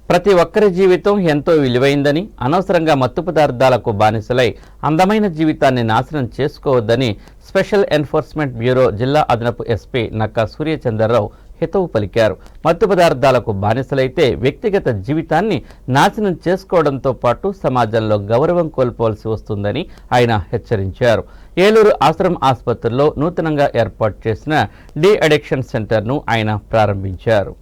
ప్రతి ఒక్కరి జీవితం ఎంతో విలువైందని, అనవసరంగా మత్తు పదార్థాలకు బానిసలై అందమైన జీవితాన్ని నాశనం చేసుకోవద్దని స్పెషల్ ఎన్ఫోర్స్మెంట్ బ్యూరో జిల్లా అదనపు ఎస్పీ నక్కా సూర్యచంద్రరావు హితవు పలికారు. మత్తు పదార్థాలకు బానిసలైతే వ్యక్తిగత జీవితాన్ని నాశనం చేసుకోవడంతో పాటు సమాజంలో గౌరవం కోల్పోవలసి వస్తుందని ఆయన హెచ్చరించారు. ఏలూరు ఆశ్రమ్ ఆసుపత్రిలో నూతనంగా ఏర్పాటు చేసిన డి అడిక్షన్ సెంటర్ను ఆయన ప్రారంభించారు.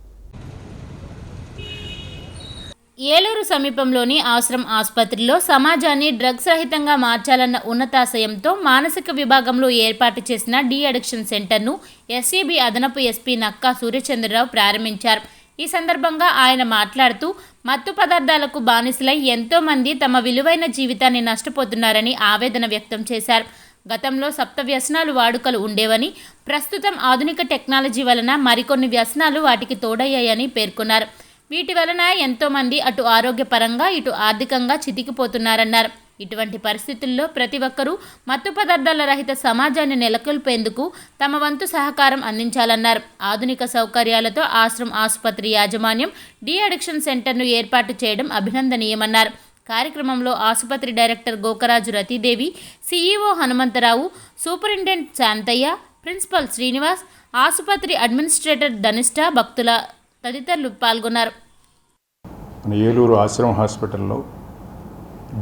ఏలూరు సమీపంలోని ఆశ్రమ్ ఆసుపత్రిలో సమాజాన్ని డ్రగ్స్ రహితంగా మార్చాలన్న ఉన్నతాశయంతో మానసిక విభాగంలో ఏర్పాటు చేసిన డి అడిక్షన్ సెంటర్ను ఎస్సీబీ అదనపు ఎస్పీ నక్కా సూర్యచంద్రరావు ప్రారంభించారు. ఈ సందర్భంగా ఆయన మాట్లాడుతూ మత్తు పదార్థాలకు బానిసలై ఎంతోమంది తమ విలువైన జీవితాన్ని నష్టపోతున్నారని ఆవేదన వ్యక్తం చేశారు. గతంలో సప్త వ్యసనాలు వాడుకలు ఉండేవని, ప్రస్తుతం ఆధునిక టెక్నాలజీ వలన మరికొన్ని వ్యసనాలు వాటికి తోడయ్యాయని పేర్కొన్నారు. వీటి వలన ఎంతోమంది అటు ఆరోగ్యపరంగా ఇటు ఆర్థికంగా చితికిపోతున్నారన్నారు. ఇటువంటి పరిస్థితుల్లో ప్రతి ఒక్కరూ మత్తు పదార్థాల రహిత సమాజాన్ని నెలకొల్పేందుకు తమ వంతు సహకారం అందించాలన్నారు. ఆధునిక సౌకర్యాలతో ఆశ్రమ్ ఆసుపత్రి యాజమాన్యం డి అడిక్షన్ సెంటర్ను ఏర్పాటు చేయడం అభినందనీయమన్నారు. కార్యక్రమంలో ఆసుపత్రి director Gokaraju Ratidevi, CEO Hanumantharao, superintendent Shantaiah, principal Srinivas, ఆసుపత్రి అడ్మినిస్ట్రేటర్ ధనిష్ట, భక్తుల తదితరులు పాల్గొన్నారు. ఏలూరు ఆశ్రమ్ హాస్పిటల్లో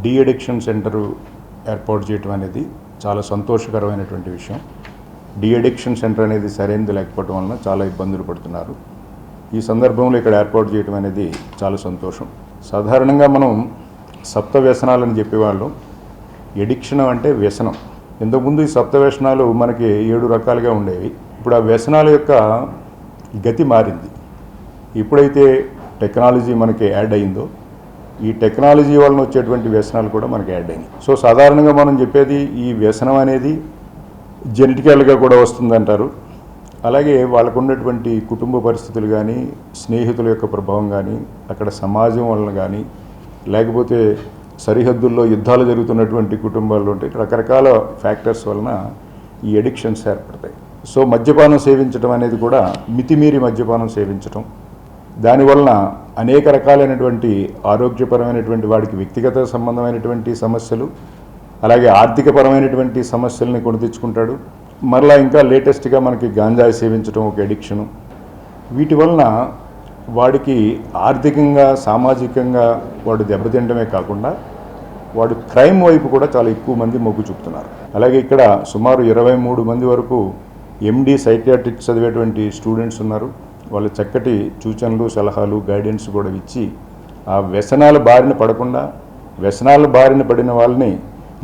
డి అడిక్షన్ సెంటరు ఏర్పాటు చేయడం అనేది చాలా సంతోషకరమైనటువంటి విషయం. డి అడిక్షన్ సెంటర్ అనేది సరైనది లేకపోవడం వలన చాలా ఇబ్బందులు పడుతున్నారు. ఈ సందర్భంలో ఇక్కడ ఏర్పాటు చేయడం అనేది చాలా సంతోషం. సాధారణంగా మనం సప్త వ్యసనాలని చెప్పేవాళ్ళం. ఎడిక్షన్ అంటే వ్యసనం. ఇంతకుముందు ఈ సప్త వ్యసనాలు మనకి 7 రకాలుగా ఉండేవి. ఇప్పుడు ఆ వ్యసనాల యొక్క గతి మారింది. ఎప్పుడైతే టెక్నాలజీ మనకి యాడ్ అయిందో, ఈ టెక్నాలజీ వలన వచ్చేటువంటి వ్యసనాలు కూడా మనకి యాడ్ అయినాయి. సో సాధారణంగా మనం చెప్పేది ఈ వ్యసనం అనేది జెనెటికల్గా కూడా వస్తుందంటారు. అలాగే వాళ్ళకు ఉన్నటువంటి కుటుంబ పరిస్థితులు కానీ, స్నేహితుల యొక్క ప్రభావం కానీ, అక్కడ సమాజం వలన కానీ, లేకపోతే సరిహద్దుల్లో యుద్ధాలు జరుగుతున్నటువంటి కుటుంబాల్లో ఉంటే రకరకాల ఫ్యాక్టర్స్ వలన ఈ ఎడిక్షన్స్ ఏర్పడతాయి. సో మద్యపానం సేవించడం అనేది కూడా మితిమీరి మద్యపానం సేవించడం, దానివలన అనేక రకాలైనటువంటి ఆరోగ్యపరమైనటువంటి వాడికి వ్యక్తిగత సంబంధమైనటువంటి సమస్యలు, అలాగే ఆర్థికపరమైనటువంటి సమస్యల్ని కొని తెచ్చుకుంటాడు. మరలా ఇంకా లేటెస్ట్గా మనకి గాంజాయి సేవించడం ఒక ఎడిక్షను. వీటి వలన వాడికి ఆర్థికంగా, సామాజికంగా వాడు దెబ్బతింటమే కాకుండా వాడు క్రైమ్ వైపు కూడా చాలా ఎక్కువ మంది మొగ్గు చూపుతున్నారు. అలాగే ఇక్కడ సుమారు 23 మంది వరకు ఎండి సైకియాట్రిక్స్ చదివేటువంటి స్టూడెంట్స్ ఉన్నారు. వాళ్ళు చక్కటి సూచనలు, సలహాలు, గైడెన్స్ కూడా ఇచ్చి ఆ వ్యసనాల బారిన పడకుండా, వ్యసనాల బారిన పడిన వాళ్ళని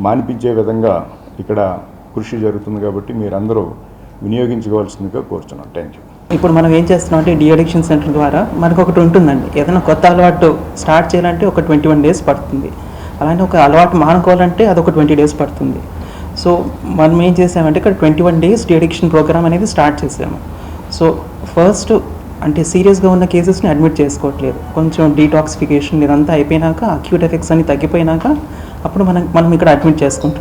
మాన్పించే విధంగా ఇక్కడ కృషి జరుగుతుంది. కాబట్టి మీరందరూ వినియోగించుకోవాల్సిందిగా కోరుతున్నాను. Thank you. ఇప్పుడు మనం ఏం చేస్తున్నాం అంటే డి అడిక్షన్ సెంటర్ ద్వారా మనకు ఒకటి ఉంటుందండి. ఏదైనా కొత్త అలవాటు స్టార్ట్ చేయాలంటే ఒక 21 డేస్ పడుతుంది. అలానే ఒక అలవాటు మానుకోవాలంటే అది ఒక 20 డేస్ పడుతుంది. సో మనం ఏం చేసామంటే ఇక్కడ 21 డేస్ డి అడిక్షన్ ప్రోగ్రామ్ అనేది స్టార్ట్ చేసాము. సో ఫస్ట్ అంటే సీరియస్గా ఉన్న కేసెస్ని అడ్మిట్ చేసుకోవట్లేదు. కొంచెం డీటాక్సిఫికేషన్ ఇదంతా అయిపోయినాక, అక్యూట్ ఎఫెక్ట్స్ అన్ని తగ్గిపోయినాక అప్పుడు మనం ఇక్కడ అడ్మిట్ చేసుకుంటున్నాం.